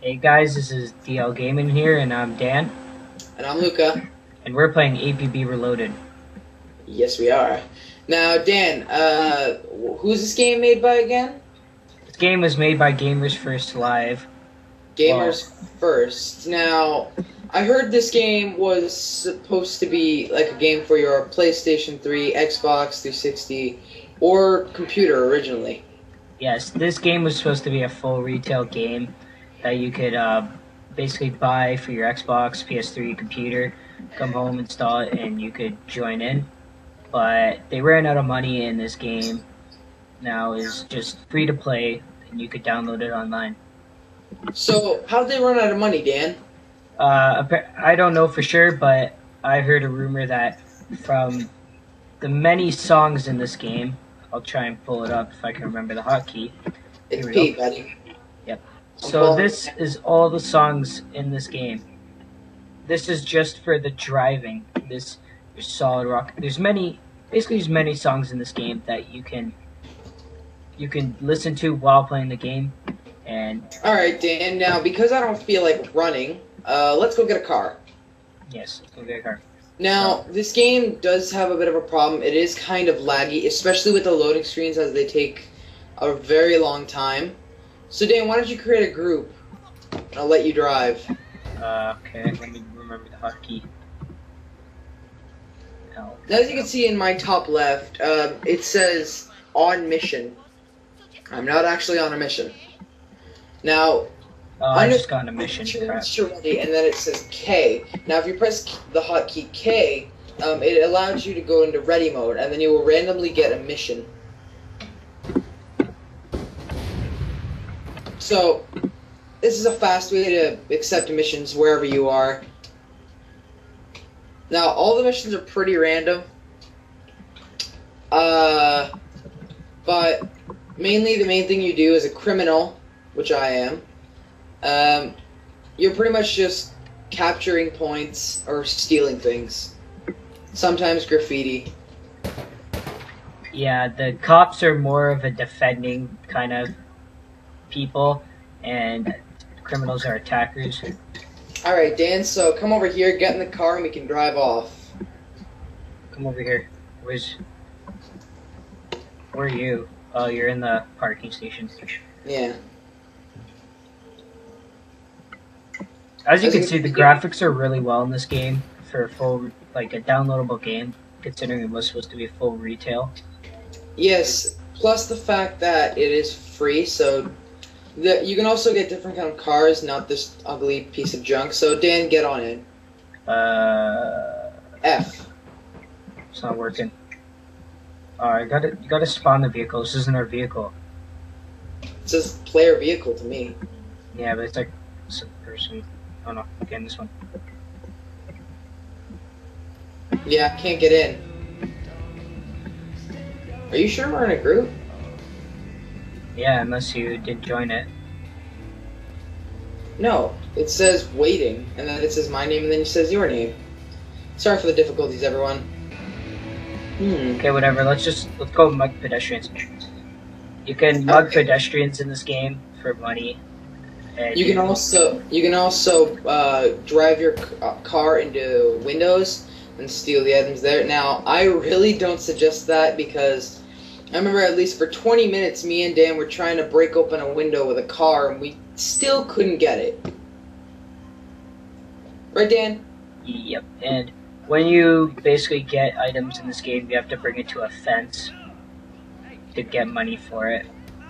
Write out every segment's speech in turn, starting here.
Hey guys, this is DLGaming here, and I'm Dan, And I'm Luca. and we're playing APB Reloaded. Yes, we are. Now, Dan, who's this game made by again? This game was made by Gamers First Live. Gamers First. Now, I heard this game was supposed to be like a game for your PlayStation 3, Xbox 360, or computer originally. Yes, this game was supposed to be a full retail game that you could basically buy for your Xbox, PS3, computer, come home, install it, and you could join in. But they ran out of money, and this game now is just free to play, and you could download it online. So, how'd they run out of money, Dan? I don't know for sure, but I heard a rumor that from the many songs in this game, I'll try and pull it up if I can remember the hotkey. It's P, buddy. Yep. So this is all the songs in this game. This is just for the driving. There's solid rock. There's many songs in this game that you can listen to while playing the game. And Alright, Dan, now, because I don't feel like running, let's go get a car. yes, let's go get a car. Now, this game does have a bit of a problem. It is kind of laggy, especially with the loading screens as they take a very long time. So, Dan, why don't you create a group? I'll let you drive. Okay, let me remember the hotkey. Now, as you can see in my top left, it says on mission. I'm not actually on a mission. Now, I just got on a mission. Crap. Ready, and then it says K. Now, if you press the hotkey K, it allows you to go into ready mode, and then you will randomly get a mission. So, this is a fast way to accept missions wherever you are. Now, all the missions are pretty random. But mainly the main thing you do as a criminal, which I am, you're pretty much just capturing points or stealing things. Sometimes graffiti. Yeah, the cops are more of a defending kind of people, and criminals are attackers. Alright, Dan, so come over here, get in the car, and we can drive off. Come over here. Where are you? Oh, you're in the parking station. Yeah. As you can see, the graphics are really well in this game for a full, like a downloadable game, considering it was supposed to be a full retail. Yes, plus the fact that it is free, so you can also get different kind of cars, not this ugly piece of junk. So Dan, get on in. F. It's not working. Alright, you gotta spawn the vehicle. This isn't our vehicle. It says player vehicle to me. Yeah, but it's like some person. Oh no, again, this one. Yeah, can't get in. Are you sure we're in a group? Yeah, unless you did join it. No, it says waiting, and then it says my name, and then it says your name. Sorry for the difficulties, everyone. Okay, whatever. Let's go mug pedestrians. You can mug pedestrians in this game for money. And you can also drive your car into windows and steal the items there. Now, I really don't suggest that because I remember at least for 20 minutes, me and Dan were trying to break open a window with a car, and we still couldn't get it. Right, Dan? Yep. And when you basically get items in this game, you have to bring it to a fence to get money for it,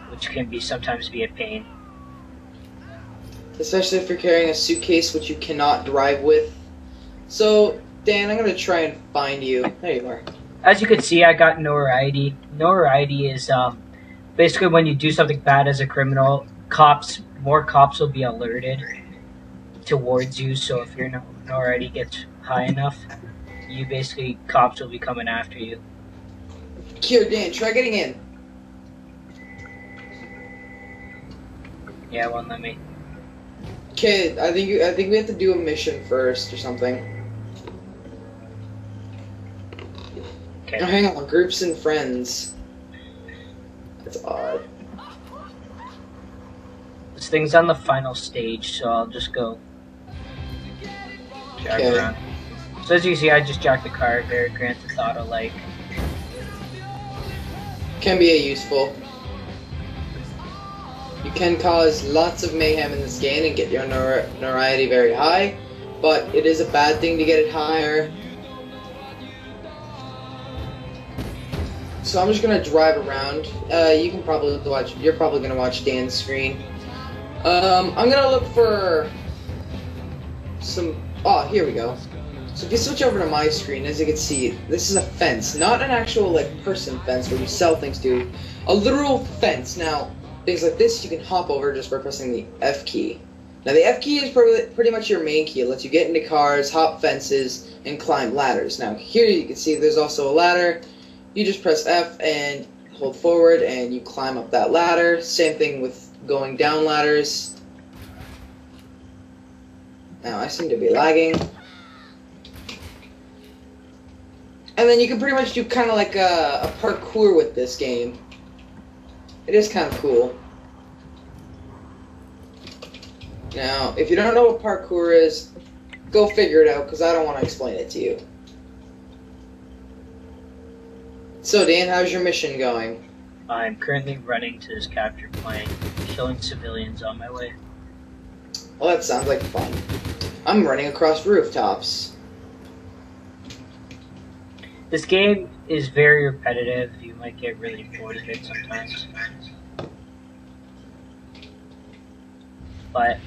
which can sometimes be a pain. Especially if you're carrying a suitcase which you cannot drive with. So, Dan, I'm going to try and find you. There you are. As you can see, I got notoriety. Notoriety is basically when you do something bad as a criminal, more cops will be alerted towards you. So if your notoriety gets high enough, cops will be coming after you. Here, Dan, try getting in. Yeah, it won't let me. Okay, I think we have to do a mission first or something. Okay. Oh, hang on, groups and friends. That's odd. Let's This thing's on the final stage, so I'll just go jack around. So as you see, I just jacked the car, very Grand Theft Auto-like. Can be useful. You can cause lots of mayhem in this game and get your notoriety very high, but it is a bad thing to get it higher. So I'm just gonna drive around. You can probably watch. You're probably gonna watch Dan's screen. I'm gonna look for some. Oh, here we go. So if you switch over to my screen, as you can see, this is a fence, not an actual like person fence where you sell things to. A literal fence. Now, things like this you can hop over just by pressing the F key. Now the F key is pretty much your main key. It lets you get into cars, hop fences, and climb ladders. Now here you can see there's also a ladder. You just press F and hold forward and you climb up that ladder. Same thing with going down ladders. Now I seem to be lagging. And then you can pretty much do kind of like a parkour with this game. It is kind of cool. Now, if you don't know what parkour is, go figure it out, because I don't want to explain it to you. So, Dan, how's your mission going? I'm currently running to this captured plane, killing civilians on my way. Well, that sounds like fun. I'm running across rooftops. This game is very repetitive. You might get really bored of it sometimes. But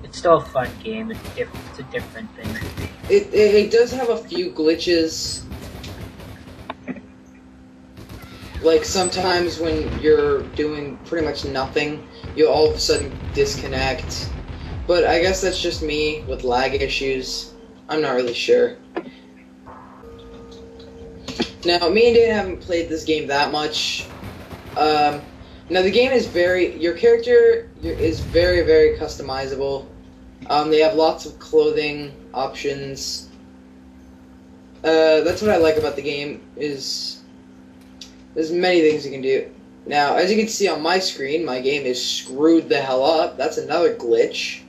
it's still a fun game. It's a different thing. It does have a few glitches. Like sometimes when you're doing pretty much nothing, you'll all of a sudden disconnect. But I guess that's just me with lag issues. I'm not really sure. Now, me and Dan haven't played this game that much. Now, the game is your character is very, very customizable. They have lots of clothing options. That's what I like about the game, is there's many things you can do. Now, as you can see on my screen, my game is screwed the hell up. That's another glitch.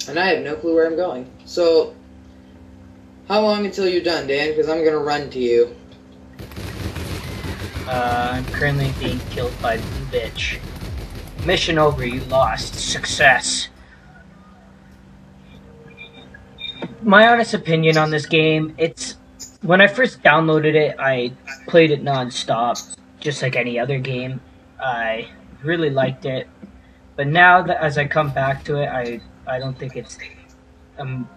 And I have no clue where I'm going. So, how long until you're done, Dan? Because I'm going to run to you. I'm currently being killed by Blue Bitch. Mission over, you lost. Success. My honest opinion on this game, when I first downloaded it, I played it non-stop, just like any other game. I really liked it. But now, that as I come back to it, I don't think it's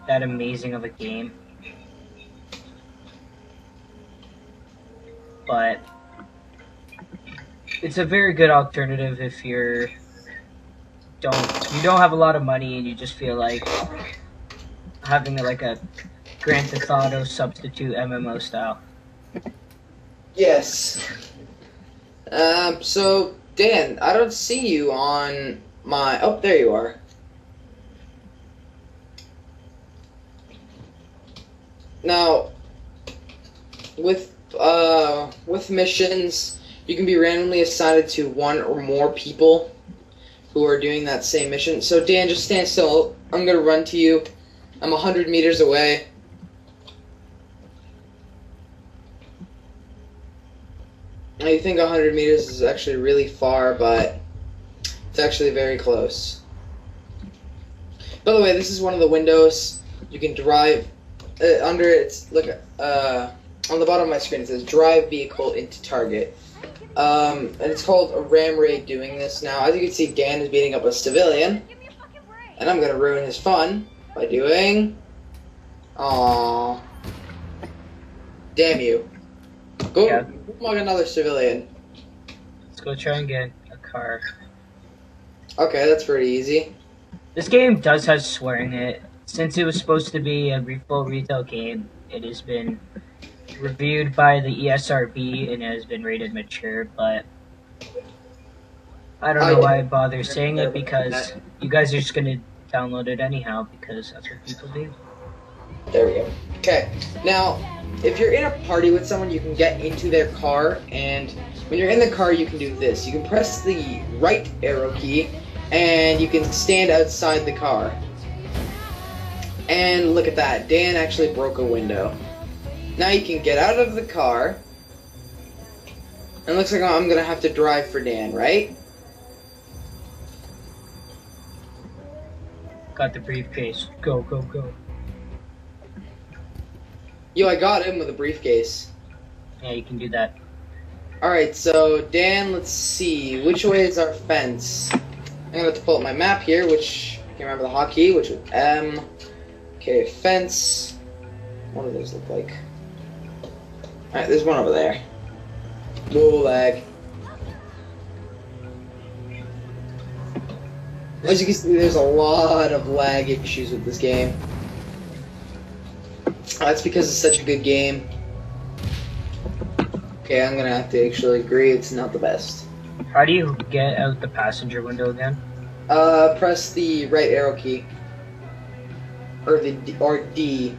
that amazing of a game. But it's a very good alternative if you don't have a lot of money and you just feel like having like a Grand Theft Auto substitute MMO style. Yes. So Dan, I don't see you on my. Oh, there you are. Now, with missions, you can be randomly assigned to one or more people who are doing that same mission. So Dan, just stand still. I'm gonna run to you. I'm 100 meters away. Now you think 100 meters is actually really far, but it's actually very close. By the way, this is one of the windows. You can drive. Under it, look on the bottom of my screen, it says drive vehicle into target. And it's called a ram raid doing this. Now, as you can see, Dan is beating up a civilian. And I'm going to ruin his fun by doing... Aww. Damn you. Go mug another civilian. Let's go try and get a car. Okay, that's pretty easy. This game does have swearing in it. Since it was supposed to be a full retail game, it has been reviewed by the ESRB and has been rated mature, but I don't know why I bother saying it, because you guys are just going to download it anyhow, because that's what people do. There we go. Okay, now, if you're in a party with someone, you can get into their car, and when you're in the car, you can do this. You can press the right arrow key, and you can stand outside the car. And look at that, Dan actually broke a window. Now you can get out of the car, and looks like I'm gonna have to drive for Dan, right? Got the briefcase. Go, go, go. Yo, I got him with a briefcase. Yeah, you can do that. Alright, so Dan, let's see. Which way is our fence? I'm gonna have to pull up my map here, which I can't remember the hotkey, which was M. Okay, fence. What do those look like? Alright, there's one over there. Whoa, lag. As you can see, there's a lot of lag issues with this game. That's because it's such a good game. Okay, I'm gonna have to actually agree it's not the best. How do you get out the passenger window again? Press the right arrow key. Or D.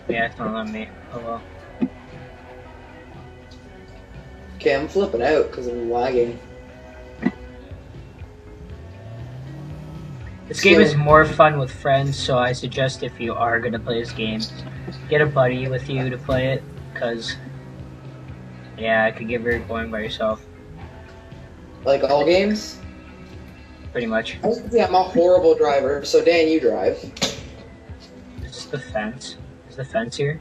Yeah, it's not letting me. Oh well. Okay, I'm flipping out because I'm lagging. This game is more fun with friends, so I suggest if you are going to play this game, get a buddy with you to play it, because, yeah, it could get very boring by yourself. Like all games? Pretty much. I'm a horrible driver, so Dan, you drive. This is the fence. Is the fence here?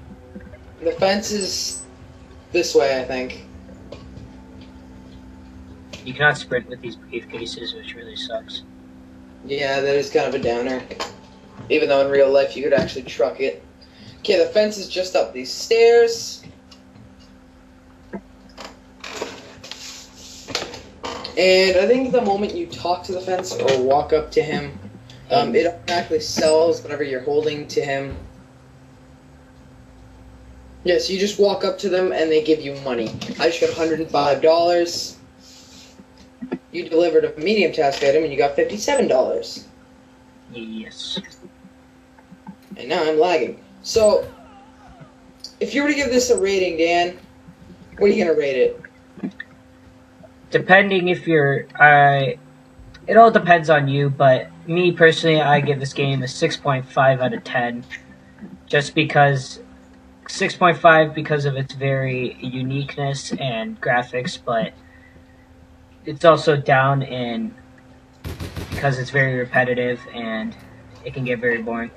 The fence is this way, I think. You cannot sprint with these briefcases, which really sucks. Yeah, that is kind of a downer. Even though in real life you could actually truck it. Okay, the fence is just up these stairs. And I think the moment you talk to the fence or walk up to him, it automatically sells whatever you're holding to him. Yes, you just walk up to them and they give you money. I just got $105. You delivered a medium task item and you got $57. Yes. And now I'm lagging. So, if you were to give this a rating, Dan, what are you going to rate it? Depending if you're... it all depends on you, but me personally, I give this game a 6.5 out of 10. Just because... 6.5 because of its very uniqueness and graphics, but it's also down in because it's very repetitive and it can get very boring.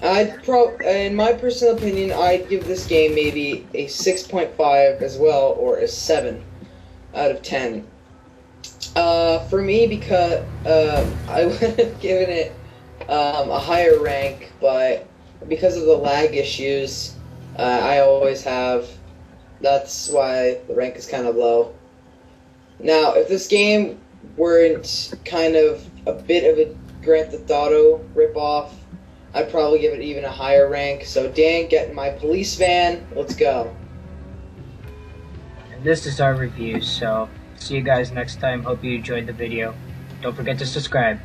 In my personal opinion, I'd give this game maybe a 6.5 as well, or a 7 out of 10. For me, because I would have given it a higher rank, but because of the lag issues I always have, that's why the rank is kind of low. Now, if this game weren't kind of a bit of a Grand Theft Auto ripoff, I'd probably give it even a higher rank. So Dan, get in my police van, let's go. And this is our review, so see you guys next time. Hope you enjoyed the video. Don't forget to subscribe.